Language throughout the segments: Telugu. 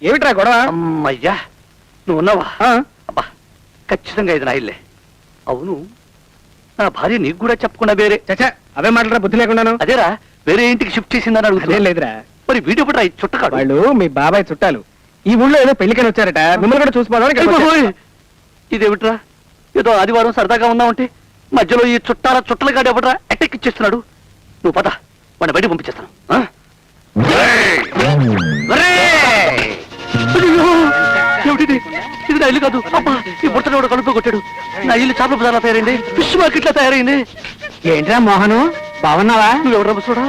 ఏమిట్రా గొడవ? అమ్మయ్యా, నువ్వు ఉన్నావా? అబ్బా, ఖచ్చితంగా ఇది నా ఇల్లే. అవును, నా భార్య నీకు కూడా చెప్పకుండా వేరే చచ్చా అవే మాట్లాడరా, బుద్ధి లేకున్నాను. అదేరా, వేరే ఇంటికి షిఫ్ట్ చేసిందని అడుగుతా. లేదురా, మరి వీడియో పట్ల చుట్టకాడు. వాళ్ళు మీ బాబాయ్ చుట్టాలు ఈ ఊళ్ళో ఏదో పెళ్లికని వచ్చారట, మిమ్మల్ని కూడా చూసుకోవడానికి. ఇదేమిట్రా, ఏదో ఆదివారం సరదాగా ఉన్నామంటే మధ్యలో ఈ చుట్టల గాడి ఎవడరా అటాక్ ఇచ్చేస్తున్నాడు. నువ్వు పద, వాడిని బయట పంపించేస్తాను. ఏమిటిది? ఇది నా ఇల్లు కాదు. అబ్బా, ఈ బుట్టలో కూడా కడుపు కొట్టాడు. నా ఇల్లు చేపల బజార్లా తయారైంది, ఫిష్ మార్కెట్ లా తయారైంది. ఏంట్రా మోహను, బాగున్నావా? నువ్వు ఎవరు చూడా?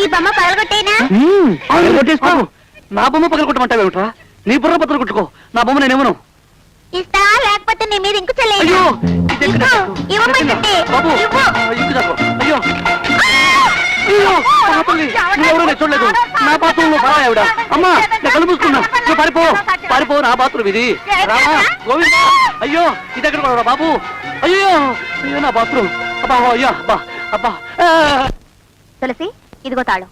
ఈ బొమ్మ పగలగొట్టేనా? కొట్టేసుకో. నా బొమ్మ పగల కొట్టమంటావు ఏమిట్రా? నీ బుర్ర బద్దలు కొట్టుకో, నా బొమ్మ నేనేమను. ఇస్తా, లేకపోతే నీ మీద ఇంకు చల్లే. అయ్యో, బాబు, అయ్యో అయ్యో, ఎవరు చూడలేదు. నా బాత్రూమ్ లో పరా ఆవిడ. అమ్మా, నేను కళ్ళు మూసుకున్నా. నువ్వు పారిపో, నా బాత్రూమ్ ఇది. రామా, గోవింద, అయ్యో ఇది ఎక్కడ కూడా బాబు. అయ్యో అయ్యో, నా బాత్రూమ్. అబ్బా, అయ్యో, అబ్బా అబ్బా. తులసి, ఇదిగో తాళం.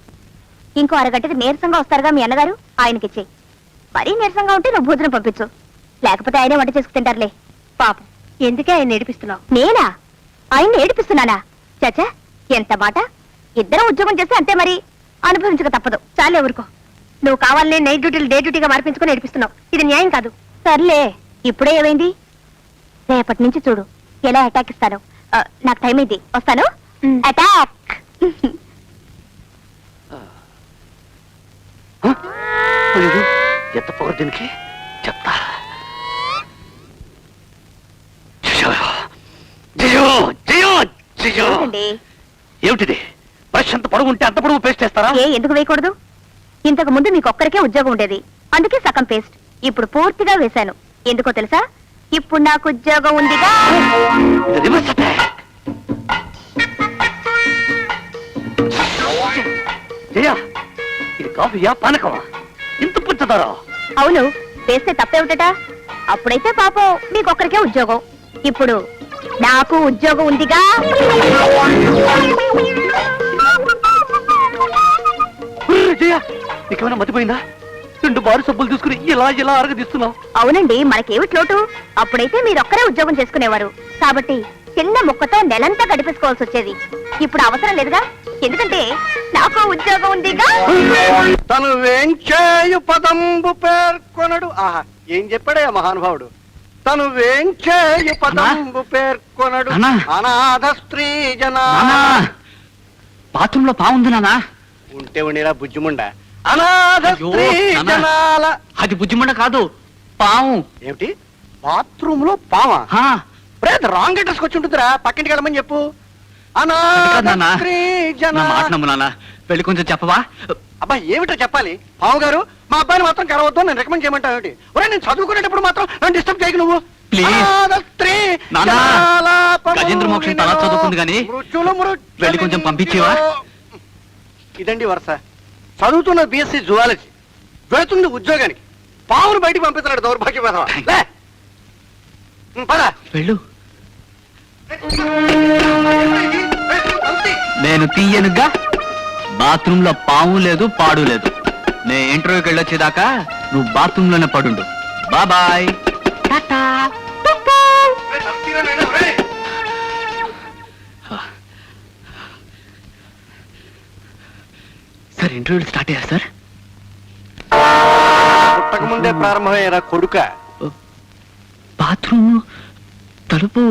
ఇంకో అరగంటకి నీరసంగా వస్తారుగా మీ అన్నగారు, ఆయనకిచ్చేయి. మరీ నీరసంగా ఉంటే నువ్వు భోజనం పంపించు, లేకపోతే ఆయనే వంట చేసుకు తింటారులే. పాపం, ఎందుకే ఆయన ఏడిపిస్తున్నావు? నేనా ఆయన్ని ఏడిపిస్తున్నానా? చచ్చా, ఎంత మాట! ఇద్దరం ఉద్యోగం చేస్తే అంతే, మరి అనుభవించక తప్పదు. చాలే ఊరుకో. నువ్వు కావాలనే నైట్ డ్యూటీలు డే డ్యూటీగా మార్పించుకుని ఏడిపిస్తున్నావు. ఇది న్యాయం కాదు. సర్లే, ఇప్పుడే ఏమైంది? రేపటి నుంచి చూడు ఎలా అటాక్ ఇస్తాను. నాకు టైం ఇది, వస్తాను. అటాక్. ఎంత పొగరు దీనికి, చెప్తా. ఏమిటిది? బ్రష్ అంత పొడవు ఉంటే అంత పొడవు పేస్ట్ చేస్తారా? ఎందుకు వేయకూడదు? ఇంతకు ముందు మీకు ఒక్కరికే ఉద్యోగం ఉండేది, అందుకే సగం పేస్ట్. ఇప్పుడు పూర్తిగా వేశాను. ఎందుకో తెలుసా? ఇప్పుడు నాకు ఉద్యోగం ఉందిగా. ఇది కాఫీయా, పానకమా? ఇంత పుచ్చతారా? అవును, వేస్తే తప్పేమిటట? అప్పుడైతే పాపం మీకొక్కరికే ఉద్యోగం, ఇప్పుడు నాకు ఉద్యోగం ఉందిగా. నీకేమైనా మతిపోయిందా? 2 బారు సబ్బులు తీసుకుని ఇలా అరగదీస్తున్నావు. అవునండి, మనకేమిటి లోటు? అప్పుడైతే మీరొక్కరే ఉద్యోగం చేసుకునేవారు కాబట్టి చిన్న ముక్కతో నెలంతా గడిపేసుకోవాల్సి వచ్చేది. ఇప్పుడు అవసరం లేదుగా, ఎందుకంటే నాకు ఉద్యోగం ఉందిగా. తను వేంచేయు పదంబు పేర్కొనడు. ఆహా, ఏం చెప్పాడయ్యా మహానుభావుడు. తను వేంచేయు పదంబు పేర్కొనడు అనాథ స్త్రీ జనా. బాత్రూమ్ లో పావుంది నానా. ఉంటే ఉండేలా బుజ్జిముండ. అనాథ స్త్రీ జనాల. అది బుజ్జిముండ కాదు, పాము. ఏమిటి, బాత్రూమ్ లో పావా? రాంగ్ అడ్రస్ వచ్చి ఉంటుందిరా, పక్కింటికి వెళ్ళమని చెప్పు. వెళ్ళి కొంచెం చెప్పవా? అబ్బా, ఏమిటో చెప్పాలి. పావు గారు, మా అబ్బాయిని మాత్రం కలవద్దు, నేను రికమెండ్ చేయమంటావు ఏమిటి? ఒరే, నేను చదువుకునేటప్పుడు మాత్రం నన్ను డిస్టర్బ్ చేయకు నువ్వు. గజేంద్ర మోక్షం తలా చదువుకుంది గానీ వెళ్ళి కొంచెం పంపించేవా? ఇదండి వరుస. చదువుతున్న బిఎస్సీ జువాలజీ, వెళుతుంది ఉద్యోగానికి, పావును బయటికి పంపిస్తున్నాడు దౌర్భాగ్యపదవా. వెళ్ళు. నేను తీయనుగా. బాత్రూమ్ లో పాము లేదు, పాడు లేదు. నే ఇంటర్వ్యూకి వెళ్ళొచ్చేదాకా నువ్వు బాత్రూమ్ లోనే పడుండు. బాయ్. సార్, ఇంటర్వ్యూ స్టార్ట్ అయ్యారు సార్. పుట్టకముందే ప్రారంభమయ్యారా కొడుక? బాత్రూమ్ తలుపు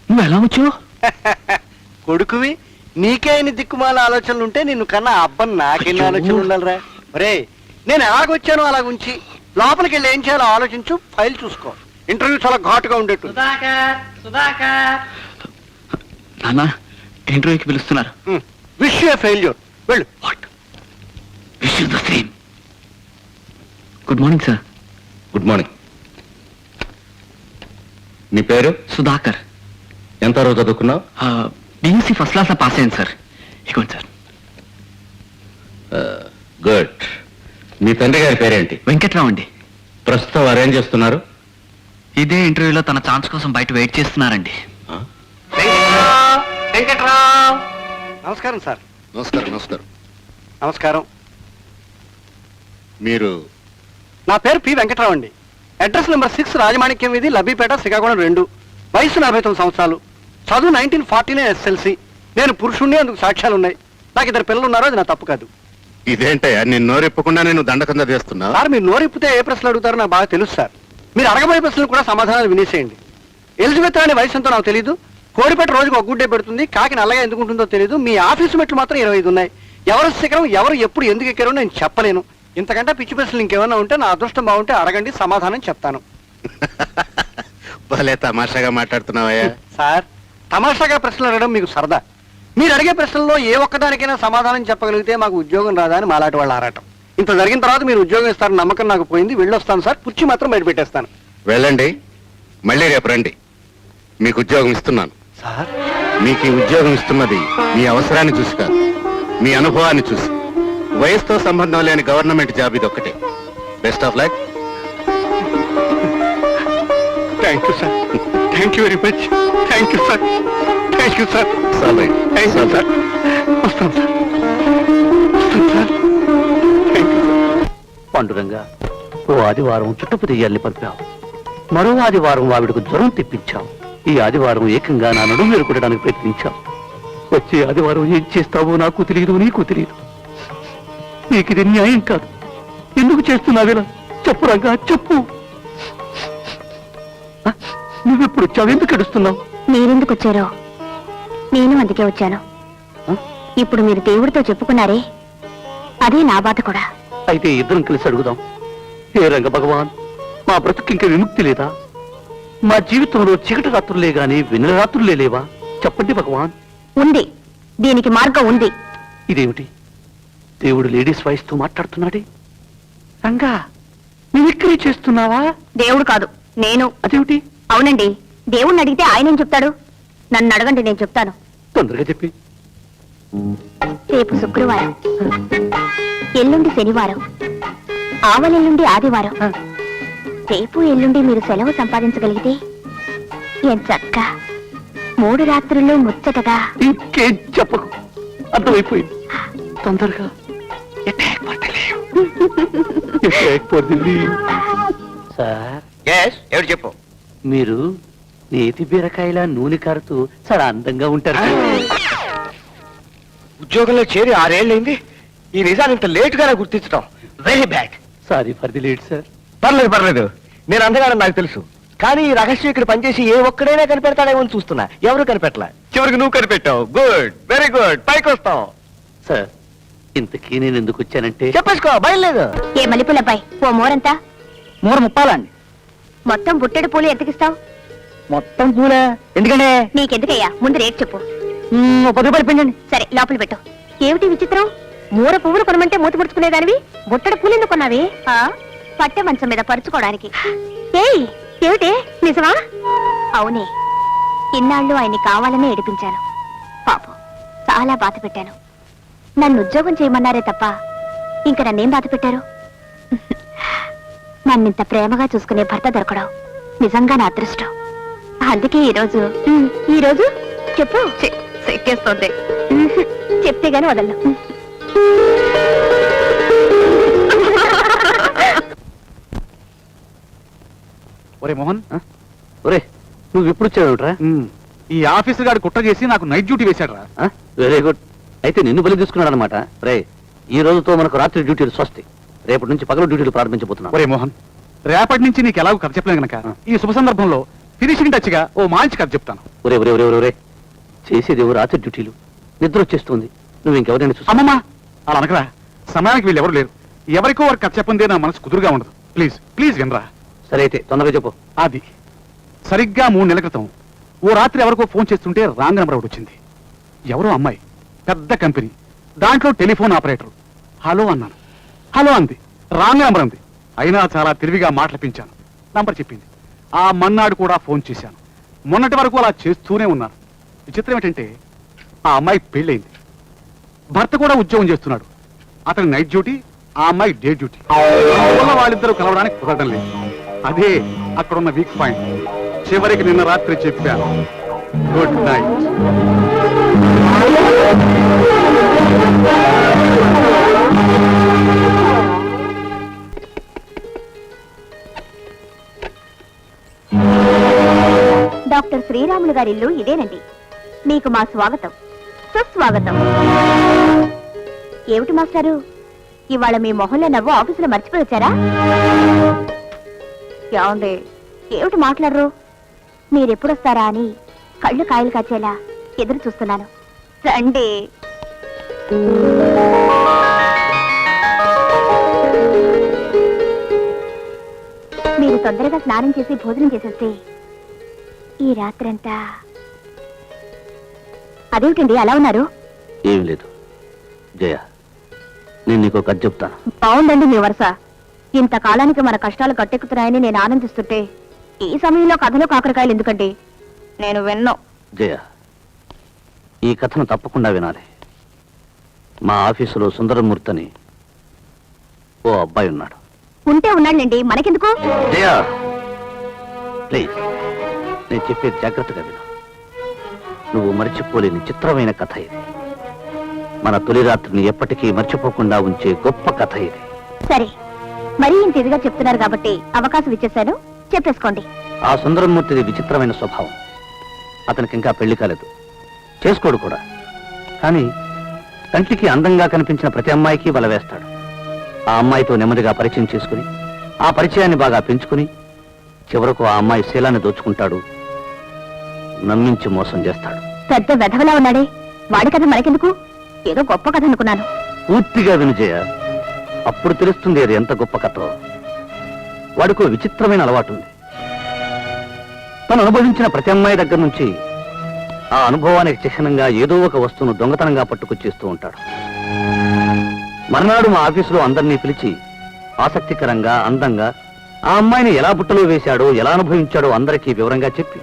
నువ్వు ఎలా వచ్చావు? కొడుకువి, నీకే ఇన్ని దిక్కుమాల ఆలోచనలు ఉంటే నిన్ను కన్నా అబ్బని నాకెన్ని ఆలోచనలు ఉండాలిరా. ఒరే, నేను ఎలాగొచ్చానో అలాగుంచి లోపలికి వెళ్ళి ఏం చేయాలో ఆలోచించు, ఫైల్ చూసుకో. ఇంటర్వ్యూ చాలా ఘాటుగా ఉండేట్టు. నాన్న, ఇంటర్వ్యూకి పిలుస్తున్నారు. Wish you failure. వెళ్ళు. Wish you the same. Good morning sir. Good morning. నీ పేరు? సుధాకర్. ఎంత రోజు చదువుకున్నావు? బీఎస్సీ ఫస్ట్ క్లాస్ లో పాస్ అయ్యాను సార్. ఇదిగోండి సార్. గుడ్. మీ తండ్రి గారి పేరేంటి? వెంకట్రావు అండి. ప్రస్తుతం వారు ఏం చేస్తున్నారు? ఇదే ఇంటర్వ్యూలో తన ఛాన్స్ కోసం బయట వెయిట్ చేస్తున్నారండి. నమస్కారం సార్. నమస్కారం. నమస్కారం. నమస్కారం. మీరు నా పేరు పి వెంకట్రావు అండి. అడ్రస్ నెంబర్ 6 రాజమాణిక్యం వీధి, లబ్బిపేట, శ్రీకాకుళం 2. వయసు 49 సంవత్సరాలు. చదువు 1949 SLC. నేను పురుషుణ్ణి, అందుకు సాక్ష్యాలు ఉన్నాయి. నాకు 2 పిల్లలు ఉన్నారు, అది నా తప్పు కాదు. ఇదేంటయ్యా నేను నోరెప్పకుండా నేను దండకంద చేస్తున్నా? సార్ మీరు నోరిప్పితే ఏ ప్రశ్నలు అడుగుతారో నాకు బాగా తెలుసు సార్. మీరు అడగబోయే ప్రశ్నలు కూడా సమాధానాలు వినేసేయండి. ఎలిజబెత్ అనే వయసు ఎంతో నాకు తెలియదు. కోడిపెట్ట రోజుకు ఒక గుడ్డే పెడుతుంది. కాకి నల్లగా ఎందుకు ఉంటుందో తెలియదు. మీ ఆఫీసు మెట్లు మాత్రం 25 ఉన్నాయి. ఎవరు శిఖరం, ఎవరు ఎప్పుడు ఎందుకు ఎక్కారో నేను చెప్పలేను. ఇంతకంటే పిచ్చి ప్రశ్నలు ఇంకేమైనా ఉంటే నా అదృష్టం బాగుంటే అడగండి, సమాధానం చెప్తాను. భలే తమాషాగా మాట్లాడుతున్నావయ్యా. సార్ తమాషాగా ప్రశ్నలు అడగడం మీకు సరదా. మీరు అడిగే ప్రశ్నల్లో ఏ ఒక్కదానికైనా సమాధానం చెప్పగలిగితే మాకు ఉద్యోగం రాదా అని మాలాంటి వాళ్ళు ఆరాటం. ఇంత జరిగిన తర్వాత మీరు ఉద్యోగం ఇస్తారని నమ్మకం నాకు పోయింది. వెళ్ళొస్తాను సార్. కుర్చీ మాత్రం బయట పెట్టేస్తాను. వెళ్ళండి, మళ్ళీ రేపు రండి. మీకు ఉద్యోగం ఇస్తున్నాను. సార్ మీకు ఈ ఉద్యోగం ఇస్తున్నది మీ అవసరాన్ని చూసి కాదు, మీ అనుభవాన్ని చూసి. వయసుతో సంబంధం లేని గవర్నమెంట్ జాబ్ ఇది ఒక్కటే. Best of luck. Thank you sir. Thank you very much. Thank you sir. Thank you sir. Thank you sir. వస్తాను సార్. వస్తాను sir. Thank you sir. Panduranga, ఓ ఆదివారం చుట్టపు దెయ్యాల్ని పంపావు. మరో ఆదివారం ఆవిడకు జ్వరం తెప్పించావు. ఈ ఆదివారం ఏకంగా నా నడుము మీరు కొట్టడానికి ప్రయత్నించావు. వచ్చే ఆదివారం ఏం చేస్తావో నాకు తెలియదు, నీకు తెలియదు. నీకు ఇది న్యాయం కాదు. ఎందుకు చేస్తున్నావేలా? చెప్పు రంగా, చెప్పు. నువ్వెప్పుడు వచ్చావు? ఎందుకు ఏడుస్తున్నావు? మీరెందుకు వచ్చారో నేను అందుకే వచ్చాను. ఇప్పుడు మీరు దేవుడితో చెప్పుకున్నారే, అదే నా బాధ కూడా. అయితే ఇద్దరం కలిసి అడుగుదాం. ఏ రంగ భగవాన్, మా బ్రతుకింక విముక్తి లేదా? మా జీవితంలో చీకటి రాత్రులే గాని వెన్నెల రాత్రులే లేవా? చెప్పండి భగవాన్. ఉంది, దీనికి మార్గం ఉంది. ఇదేమిటి? దేవుడు లేడీస్ వాయిస్ తో మాట్లాడుతున్నాడే. రంగా, నువ్విక్కడే చేస్తున్నావా? దేవుడు కాదు, నేను. అదేమిటి? అవునండి, దేవుణ్ణి అడిగితే ఆయన ఏం చెప్తాడు? నన్ను అడగండి, నేను చెప్తాను. తొందరగా చెప్పి. రేపు శుక్రవారం, ఎల్లుండి శనివారం, ఆవలెల్లుండి ఆదివారం. రేపు ఎల్లుండి మీరు సెలవు సంపాదించగలిగితే ఎంచక్క 3 రాత్రులు ముచ్చటగా. ఇంకేం చెప్పకు, అర్థమైపోయింది. తొందరగా సార్, ఎవరు చెప్పు. మీరు నేతి బీరకాయల నూనె కారుతూ చాలా అందంగా ఉంటారు. ఉద్యోగంలో చేరి 6 ఏళ్ళైంది. ఈ నిజాన్ని ఇంత లేట్ గానే గుర్తించడం very bad. Sorry for the late sir. పర్లేదు, నేను అందగానే నాకు తెలుసు. కానీ ఈ రహస్యం ఇక్కడ పనిచేసి ఏ ఒక్కడైనా కనిపెడతాడేమో అని చూస్తున్నా. ఎవరు కనిపెట్టలా. చివరికి నువ్వు కనిపెట్టావు. Good, very good. పైకి వస్తావు. సార్, ఇంతకీ నేను ఎందుకు వచ్చానంటే, చెప్పేసుకో, బయలులేదు. ఏ మల్లెపూలపై ఓ మోరంతా? 3 ముప్పాలండి. మొత్తం బుట్టెడు పూలు ఎంతకిస్తావు? మొత్తం పూలే ఎందుకంటే నీకెందుకయ్యా, ముందు రేట్ చెప్పు. 10 రూపాయలు పిండండి. సరే, లోపల పెట్టు. ఏమిటి విచిత్రం? 3 పువ్వులు కొనమంటే మూతి పుడుచుకునేదానివి, బుట్టెడు పూలు ఎందుకు కొన్నావి? పట్టె మంచం మీద పరుచుకోవడానికి. ఏయ్, ఏమిటి నిజమా? అవునే, ఇన్నాళ్ళు ఆయన్ని కావాలనే ఏడిపించాను. పాపం, చాలా బాధ పెట్టాను. నన్ను ఉద్యోగం చేయమన్నారే తప్ప ఇంకా నన్నేం బాధ పెట్టారు? నన్నింత ప్రేమగా చూసుకునే భర్త దొరకడం నిజంగా నా అదృష్టం. అందుకే ఈరోజు చెప్పు. చెక్కేస్తోంది. చెప్తే గాని వదలను. ఒరే మోహన్, ఒరే నువ్వు ఎప్పుడు వచ్చావుట్రా? ఈ ఆఫీసర్ గారు కుట్ర చేసి నాకు నైట్ డ్యూటీ వేశాడు రా. Very good. అయితే నిన్ను బలి తీసుకున్నాడు అనమాట. రే, ఈ రోజుతో మనకు రాత్రి డ్యూటీలు స్వస్తి. రేపటి నుంచి పగలు డ్యూటీలు ప్రారంభించబోతున్నాం. ఒరే మోహన్, రేపటి నుంచి నీకు ఎలాగో కథ చెప్పలేను గనక ఈ శుభ సందర్భంలో ఫినిషింగ్ టచ్ గా ఓ మంచి కథ చెప్తాను. ఒరే ఒరే ఒరే ఒరే చేసేదేవో రాత్రి డ్యూటీలు. నిద్ర వచ్చేస్తుంది. నువ్వు ఇంకెవరైనా చూసి. అమ్మమ్మా, అలా అనకరా. సమయానికి వీళ్ళు ఎవరు లేరు. ఎవరికో వారు కథ చెప్పందే నా మనసు కుదురుగా ఉండదు. ప్లీజ్ ప్లీజ్ వినరా. సరే అయితే తొందరగా చెప్పు. అది సరిగ్గా 3 నెలల క్రితం ఓ రాత్రి ఎవరికో ఫోన్ చేస్తుంటే రాంగ్ నెంబర్ ఒకటి వచ్చింది. ఎవరో అమ్మాయి, పెద్ద కంపెనీ, దాంట్లో టెలిఫోన్ ఆపరేటర్. హలో అన్నాను. హలో అంది. రాంగ్ నెంబర్ అంది. అయినా చాలా తెలివిగా మాట్లాడించాను. నంబర్ చెప్పింది. ఆ మన్నాడు కూడా ఫోన్ చేశాను. మొన్నటి వరకు అలా చేస్తూనే ఉన్నాను. విచిత్రం ఏంటంటే ఆ అమ్మాయి పెళ్ళైంది. భర్త కూడా ఉద్యోగం చేస్తున్నాడు. అతని నైట్ డ్యూటీ, ఆ అమ్మాయి డే డ్యూటీ. అందువల్ల వాళ్ళిద్దరూ కలవడానికి కుదరడం లేదు. అదే అక్కడున్న వీక్ పాయింట్. చివరికి నిన్న రాత్రి చెప్పాను. Good night. డాక్టర్ శ్రీరాములు గారి ఇల్లు ఇదేనండి. మీకు మా స్వాగతం, సుస్వాగతం. ఏమిటి మాస్టారు, ఇవాళ మీ మొహంలో నవ్వు ఆఫీసులో మర్చిపోయి వచ్చారా? ఏమండి, ఏమిటి మాట్లాడరు? మీరెప్పుడొస్తారా అని కళ్ళు కాయలు కాచేలా ఎదురు చూస్తున్నాను. రండి. మీరు తొందరగా స్నానం చేసి భోజనం చేసేస్తే ఈ రాత్రంతా. అదేమిటండి అలా ఉన్నారు? ఏం లేదు జయ, నేను నీకు కథ చెప్తాను. బాగుందండి మీ వరుస. ఇంతకాలానికి మన కష్టాలు గట్టెక్కుతున్నాయని నేను ఆనందిస్తుంటే ఈ సమయంలో కథలో కాకరకాయలు ఎందుకండి? నేను విన్నో. జయ, ఈ కథను తప్పకుండా వినాలి. మా ఆఫీసులో సుందరమూర్తి అని ఓ అబ్బాయి ఉన్నాడు. ఉంటే ఉన్నాడండి, మనకెందుకు? జయ ప్లీజ్, నేను చెప్పేది జాగ్రత్తగా విను. నువ్వు మర్చిపోలేని చిత్రమైన కథ ఇది. మన తొలి రాత్రిని ఎప్పటికీ మర్చిపోకుండా ఉంచే గొప్ప కథ ఇది. సరే, మరీ ఇంత ఇదిగా చెప్తున్నారు కాబట్టి అవకాశం ఇచ్చేశాను, చెప్పేసుకోండి. ఆ సుందరమూర్తిది విచిత్రమైన స్వభావం. అతనికి ఇంకా పెళ్లి కాలేదు, చేసుకోడు కూడా. కానీ కంటికి అందంగా కనిపించిన ప్రతి అమ్మాయికి వల వేస్తాడు. ఆ అమ్మాయితో నెమ్మదిగా పరిచయం చేసుకుని ఆ పరిచయాన్ని బాగా పెంచుకుని చివరకు ఆ అమ్మాయి శీలాన్ని దోచుకుంటాడు, నమ్మించి మోసం చేస్తాడు. పెద్ద వెధవలా ఉన్నాడే, వాడి కథ మనకెందుకు? ఏదో గొప్ప కథ అనుకున్నాను. పూర్తిగా వినుజయ, అప్పుడు తెలుస్తుంది అది ఎంత గొప్ప కథో. వాడికో విచిత్రమైన అలవాటు ఉంది. తను అనుభవించిన ప్రతి అమ్మాయి దగ్గర నుంచి ఆ అనుభవానికి చిహ్నంగా ఏదో ఒక వస్తువును దొంగతనంగా పట్టుకొచ్చేస్తూ ఉంటాడు. మర్నాడు మా ఆఫీసులో అందరినీ పిలిచి ఆసక్తికరంగా అందంగా ఆ అమ్మాయిని ఎలా బుట్టలో వేశాడో, ఎలా అనుభవించాడో అందరికీ వివరంగా చెప్పి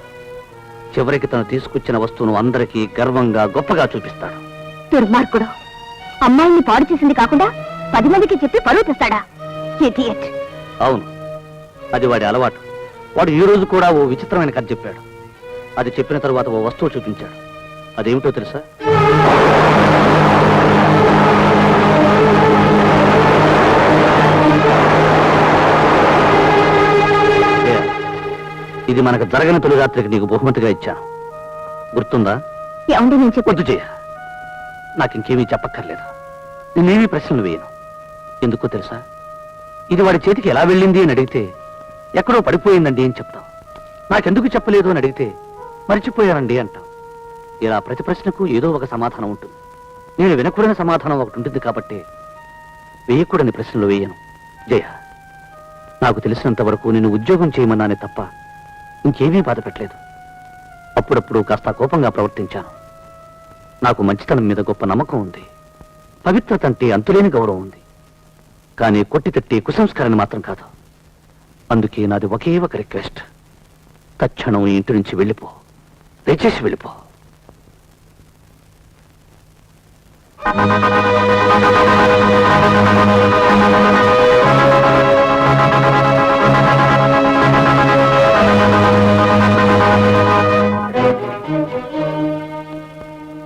చివరికి తను తీసుకొచ్చిన వస్తువును అందరికీ గర్వంగా గొప్పగా చూపిస్తాడు. దుర్మార్గుడు, అమ్మాయిని పాడు చేసింది కాకుండా 10 మందికి చెప్పి పరువు తెస్తాడా? ఇడియట్. అవును, అది వాడి అలవాటు. వాడు ఈ రోజు కూడా ఓ విచిత్రమైన కథ చెప్పాడు. అది చెప్పిన తరువాత ఓ వస్తువు చూపించాడు. అదేమిటో తెలుసా? ఇది మనకు జరగని తొలి రాత్రికి నీకు బహుమతిగా ఇచ్చాను, గుర్తుందా? ఏమండి, నేను వద్దు జయ, నాకు ఇంకేమీ చెప్పక్కర్లేదు. నేనేమీ ప్రశ్నలు వేయను. ఎందుకో తెలుసా? ఇది వాడి చేతికి ఎలా వెళ్ళింది అని అడిగితే ఎక్కడో పడిపోయిందండి అని చెప్తాం. నాకెందుకు చెప్పలేదు అని అడిగితే మర్చిపోయానండి అంటాం. ఇలా ప్రతి ప్రశ్నకు ఏదో ఒక సమాధానం ఉంటుంది. నేను వినకూడని సమాధానం ఒకటి ఉంటుంది కాబట్టి వేయకూడని ప్రశ్నలు వేయను. జయ, నాకు తెలిసినంత వరకు నేను ఉద్యోగం చేయమన్నానే తప్ప ఇంకేమీ బాధ పెట్టలేదు. అప్పుడప్పుడు కాస్త కోపంగా ప్రవర్తించాను. నాకు మంచితనం మీద గొప్ప నమ్మకం ఉంది. పవిత్రత అంటే అంతులేని గౌరవం ఉంది. కానీ కొట్టి తట్టి కుసంస్కారాన్ని మాత్రం కాదు. అందుకే నాది ఒకే ఒక రిక్వెస్ట్. తక్షణం ఈ ఇంటి నుంచి వెళ్ళిపో, దయచేసి వెళ్ళిపో.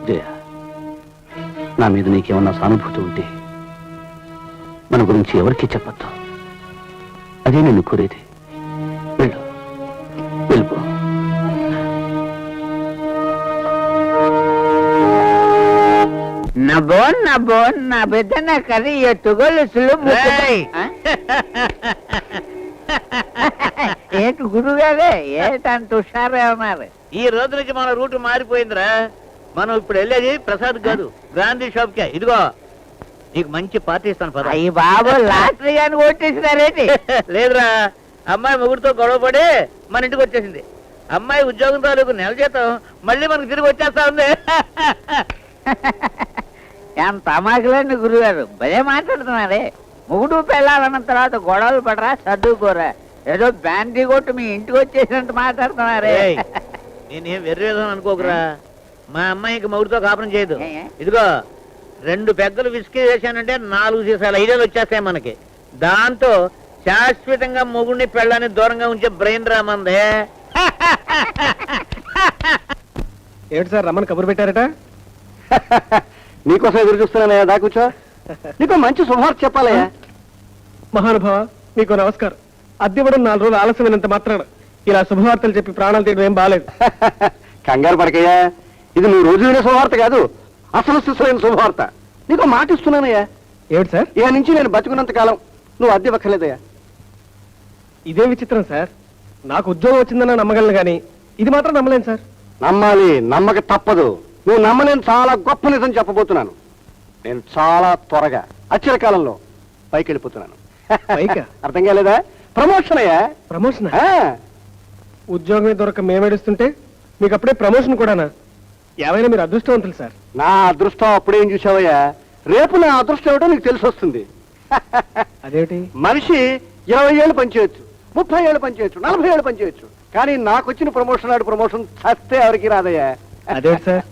జయ, నా మీద నీకేమన్నా సానుభూతి ఉంటే మన గురించి ఎవరికీ చెప్పొద్దు. అదే నేను కోరేది. వెళ్ళు, వెళ్ళిపో. నబో నా బిడ్డ నా కర్రీ ఎత్తుగొలుసులు ఏంటి గురుగారే, ఏంటంత హుషారే ఉన్నారు? ఈ రోజు నుంచి మన రూట్ మారిపోయిందిరా. మనం ఇప్పుడు వెళ్ళేది ప్రసాద్ కాదు, గాంధీ షాప్ కే. ఇదిగో నీకు మంచి పార్టీ ఇస్తాను పద. అయ్యి బాబు, లాటరీ అని కొట్టేసినారేంటి? లేదురా, అమ్మాయి మొగుడితో గొడవ పడి మన ఇంటికి వచ్చేసింది. అమ్మాయి ఉద్యోగం తాలూకు నెల జీతం మళ్ళీ మనకు తిరిగి వచ్చేస్తా ఉంది. ఎంత అమాకులండి గురుగారు, భలే మాట్లాడుతున్నారే. మొగుడు పెళ్ళాలన్న తర్వాత గొడవలు పడరా, చదువుకోరా. ఏదో బ్యాండీ కొట్టు మీ ఇంటికి వచ్చేసినట్టు మాట్లాడుతున్నారే. ఏయ్, నేనేం వెర్రేదని అనుకోకురా. మా అమ్మాయికి మొగుడితో కాపురం చేయదు. ఏ? ఇదిగో 2 పెద్దలు విస్కీ వేసానంటే 4 సీసాల ఐడియాలు వచ్చేస్తాయి మనకి. దాంతో శాశ్వతంగా మొగుడిని పెళ్ళాన్ని దూరంగా ఉంచే బ్రెయిన్ రామందే. ఏమిటి సార్, రమ్మని కబురు పెట్టారట? నీకోసం ఎదురు చూస్తున్నానయ్యా, దా కూర్చో. నీకు మంచి శుభార్త చెప్పాలయ్యా. మహానుభావ, నీకు నమస్కారం. అద్దె ఇవ్వడం 4 రోజులు ఆలస్యమైనంత మాత్రాన ఇలా శుభవార్తలు చెప్పి ప్రాణాలు తీయడం ఏం బాలేదు. కంగారు పడకయ్యా, ఇది నువ్వు రోజు వినే శుభవార్త కాదు, అసలు శిశువైన శుభవార్త. నీకు మాట ఇస్తున్నానయ్యా, ఏమిటి సార్? ఇక నుంచి నేను బతుకున్నంత కాలం నువ్వు అద్దె ఇవ్వక్కర్లేదయ్యా. ఇదే విచిత్రం సార్. నాకు ఉద్యోగం వచ్చిందన్న నమ్మగలను కానీ ఇది మాత్రం నమ్మలేను సార్. నమ్మాలి, నమ్మక తప్పదు. నువ్వు నమ్మలేని చాలా గొప్ప నిజం చెప్పబోతున్నాను. నేను చాలా త్వరగా అచ్చర కాలంలో పైకి వెళ్ళిపోతున్నాను. పైకా? అర్థం కాలేదా? ప్రమోషన్ అయ్యా. ప్రమోషన్? ఆ, ఉద్యోగమే దొరక మేమేడుస్తుంటే మీకు అప్పుడే ప్రమోషన్ కూడానా? ఏమైనా మీరు అదృష్టవంతులు సార్. నా అదృష్టం అప్పుడేం చూసావయ్యా, రేపు నా అదృష్టం ఏమిటో నీకు తెలిసి వస్తుంది. అదేమిటి? మనిషి 20 ఏళ్ళు పనిచేయచ్చు, 30 ఏళ్ళు పనిచేయచ్చు, 40 ఏళ్ళు పనిచేయచ్చు, కానీ నాకు వచ్చిన ప్రమోషన్ నాడు ప్రమోషన్ చస్తే ఎవరికి రాదయ్యా. అదేమిటి సార్?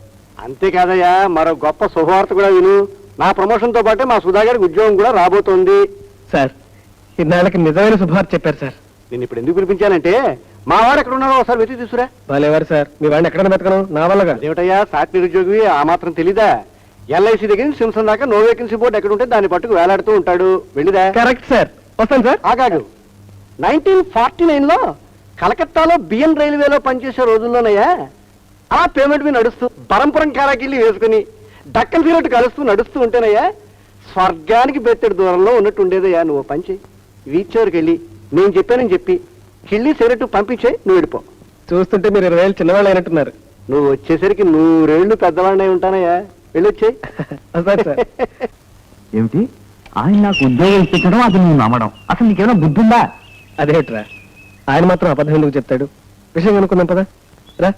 అంతేకాదయ్యా, మరో గొప్ప శుభవార్త కూడా విను. నా ప్రమోషన్ తో పాటే మా సుధాగారికి ఉద్యోగం కూడా రాబోతోంది. సార్, ఇన్నాళ్ళకి నిజమైన శుభవార్త చెప్పారు సార్. నేను ఇప్పుడు ఎందుకు పిలిపించానంటే, మా వాడు ఎక్కడ ఉన్నారో ఒకసారి వెతికి తీసుకురా. బాలేవారు సార్, మీ వాడిని ఎక్కడైనా వెతకను, నా వల్ల కాదు. అదేమిటయ్యా, సాటి నిరుద్యోగి ఆ మాత్రం తెలీదా? LIC దగ్గర నుంచి సింసన్ దాకా నో వేకెన్సీ బోర్డు ఎక్కడ ఉంటే దాన్ని పట్టుకు వేలాడుతూ ఉంటాడు. వెళ్ళిదా? కరెక్ట్ సార్, వస్తాను సార్. ఆగాడు. 1949లో కలకత్తాలో బిఎన్ రైల్వేలో పనిచేసే రోజుల్లోనయ్యా, ఆ పేమెంట్ మీద నడుస్తూ బరంపురం కారాకిళ్ళి వేసుకుని డక్కన్ ఫీరట్ కలుస్తూ నడుస్తూ ఉంటేనయ్యా, స్వర్గానికి బెత్తడి దూరంలో ఉన్నట్టు ఉండేదయ్యా. నువ్వు పని చేయి, వీచోరికి వెళ్ళి నేను చెప్పానని చెప్పి కిళ్ళి సిగరెట్ పంపించే, నువ్వు వెళ్ళిపో. చూస్తుంటే మీరు 20 ఏళ్ళు చిన్నవాళ్ళు అయినట్టున్నారు. నువ్వు వచ్చేసరికి 100 ఏళ్ళు పెద్దవాడినై ఉంటానయ్యా. వెళ్ళొచ్చేయి. వస్తాను సార్. ఏమిటి ఆయన నాకు ఉద్యోగం ఇప్పించడం, అది నువ్వు నమ్మడం, అసలు నీకేమైనా బుద్ధి ఉందా? అదేమిట్రా, ఆయన మాత్రం అబద్ధం ఎందుకు చెప్తాడు? విషయం కనుక్కున్నాం పదా రా.